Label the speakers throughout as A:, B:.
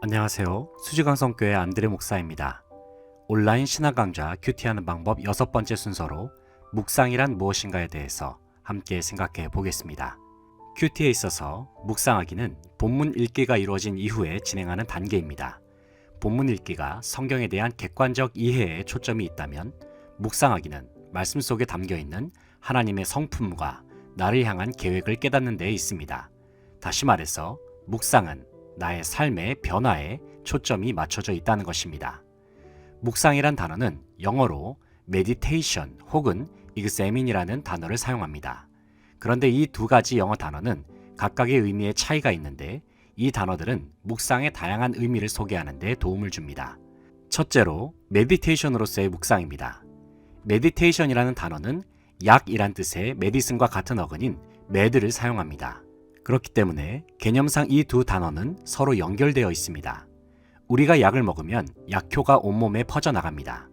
A: 안녕하세요. 수지강성교회 안드레 목사입니다. 온라인 신학 강좌 큐티하는 방법 6번째 순서로 묵상이란 무엇인가에 대해서 함께 생각해 보겠습니다. 큐티에 있어서 묵상하기는 본문 읽기가 이루어진 이후에 진행하는 단계입니다. 본문 읽기가 성경에 대한 객관적 이해에 초점이 있다면 묵상하기는 말씀 속에 담겨있는 하나님의 성품과 나를 향한 계획을 깨닫는 데 있습니다. 다시 말해서 묵상은 나의 삶의 변화에 초점이 맞춰져 있다는 것입니다. 묵상이란 단어는 영어로 meditation 혹은 examine이라는 단어를 사용합니다. 그런데 이 두 가지 영어 단어는 각각의 의미의 차이가 있는데 이 단어들은 묵상의 다양한 의미를 소개하는 데 도움을 줍니다. 첫째로 meditation으로서의 묵상입니다. meditation이라는 단어는 약이란 뜻의 메디슨과 같은 어근인 med를 사용합니다. 그렇기 때문에 개념상 이 두 단어는 서로 연결되어 있습니다. 우리가 약을 먹으면 약효가 온몸에 퍼져나갑니다.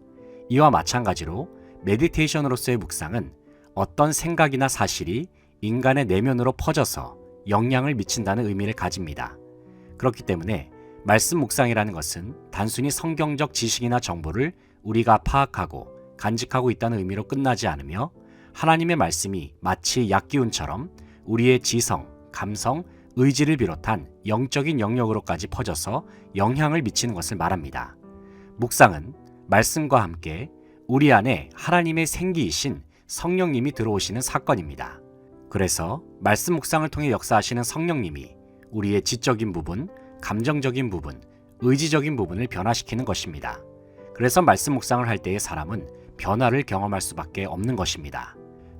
A: 이와 마찬가지로 메디테이션으로서의 묵상은 어떤 생각이나 사실이 인간의 내면으로 퍼져서 영향을 미친다는 의미를 가집니다. 그렇기 때문에 말씀 묵상이라는 것은 단순히 성경적 지식이나 정보를 우리가 파악하고 간직하고 있다는 의미로 끝나지 않으며 하나님의 말씀이 마치 약기운처럼 우리의 지성, 감성, 의지를 비롯한 영적인 영역으로까지 퍼져서 영향을 미치는 것을 말합니다. 묵상은 말씀과 함께 우리 안에 하나님의 생기이신 성령님이 들어오시는 사건입니다. 그래서 말씀 묵상을 통해 역사하시는 성령님이 우리의 지적인 부분, 감정적인 부분, 의지적인 부분을 변화시키는 것입니다. 그래서 말씀 묵상을 할 때의 사람은 변화를 경험할 수밖에 없는 것입니다.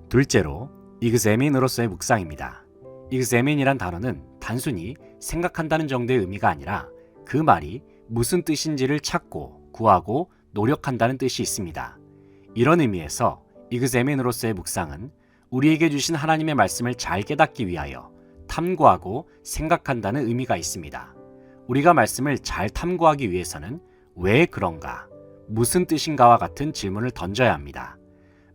A: 둘째로 examine으로서의 묵상입니다. examine이란 단어는 단순히 생각한다는 정도의 의미가 아니라 그 말이 무슨 뜻인지를 찾고 구하고 노력한다는 뜻이 있습니다. 이런 의미에서 examine으로서의 묵상은 우리에게 주신 하나님의 말씀을 잘 깨닫기 위하여 탐구하고 생각한다는 의미가 있습니다. 우리가 말씀을 잘 탐구하기 위해서는 왜 그런가, 무슨 뜻인가와 같은 질문을 던져야 합니다.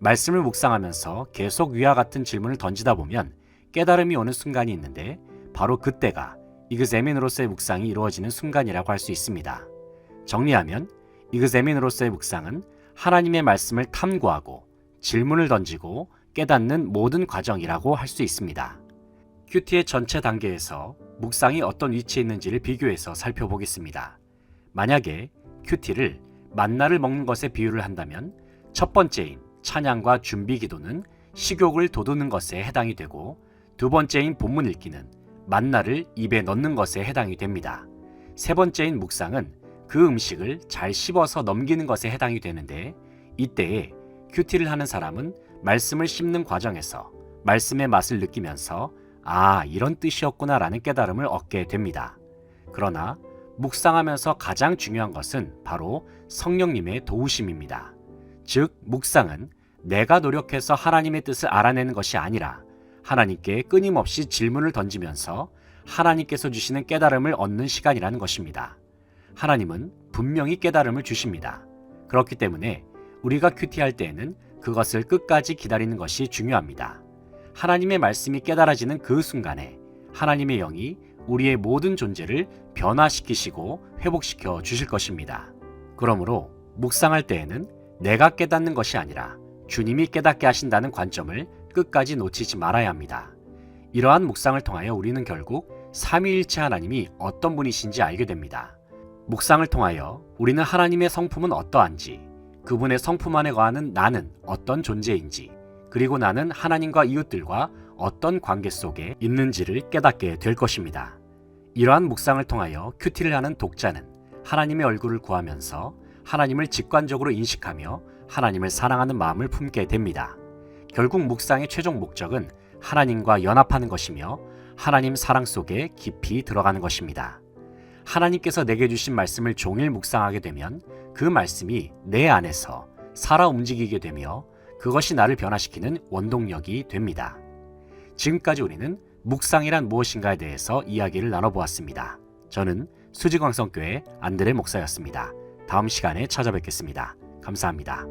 A: 말씀을 묵상하면서 계속 위와 같은 질문을 던지다 보면 깨달음이 오는 순간이 있는데 바로 그때가 examine으로서의 묵상이 이루어지는 순간이라고 할 수 있습니다. 정리하면 examine으로서의 묵상은 하나님의 말씀을 탐구하고 질문을 던지고 깨닫는 모든 과정이라고 할 수 있습니다. 큐티의 전체 단계에서 묵상이 어떤 위치에 있는지를 비교해서 살펴보겠습니다. 만약에 큐티를 만나를 먹는 것에 비유를 한다면 첫 번째인 찬양과 준비 기도는 식욕을 돋우는 것에 해당이 되고 두 번째인 본문 읽기는 만나를 입에 넣는 것에 해당이 됩니다. 세 번째인 묵상은 그 음식을 잘 씹어서 넘기는 것에 해당이 되는데 이때에 큐티를 하는 사람은 말씀을 씹는 과정에서 말씀의 맛을 느끼면서 이런 뜻이었구나 라는 깨달음을 얻게 됩니다. 그러나 묵상하면서 가장 중요한 것은 바로 성령님의 도우심입니다. 즉 묵상은 내가 노력해서 하나님의 뜻을 알아내는 것이 아니라 하나님께 끊임없이 질문을 던지면서 하나님께서 주시는 깨달음을 얻는 시간이라는 것입니다. 하나님은 분명히 깨달음을 주십니다. 그렇기 때문에 우리가 큐티할 때에는 그것을 끝까지 기다리는 것이 중요합니다. 하나님의 말씀이 깨달아지는 그 순간에 하나님의 영이 우리의 모든 존재를 변화시키시고 회복시켜 주실 것입니다. 그러므로 묵상할 때에는 내가 깨닫는 것이 아니라 주님이 깨닫게 하신다는 관점을 끝까지 놓치지 말아야 합니다. 이러한 묵상을 통하여 우리는 결국 삼위일체 하나님이 어떤 분이신지 알게 됩니다. 묵상을 통하여 우리는 하나님의 성품은 어떠한지, 그분의 성품 안에 거하는 나는 어떤 존재인지, 그리고 나는 하나님과 이웃들과 어떤 관계 속에 있는지를 깨닫게 될 것입니다. 이러한 묵상을 통하여 큐티를 하는 독자는 하나님의 얼굴을 구하면서 하나님을 직관적으로 인식하며 하나님을 사랑하는 마음을 품게 됩니다. 결국 묵상의 최종 목적은 하나님과 연합하는 것이며 하나님 사랑 속에 깊이 들어가는 것입니다. 하나님께서 내게 주신 말씀을 종일 묵상하게 되면 그 말씀이 내 안에서 살아 움직이게 되며 그것이 나를 변화시키는 원동력이 됩니다. 지금까지 우리는 묵상이란 무엇인가에 대해서 이야기를 나눠보았습니다. 저는 수지광성교회 안드레 목사였습니다. 다음 시간에 찾아뵙겠습니다. 감사합니다.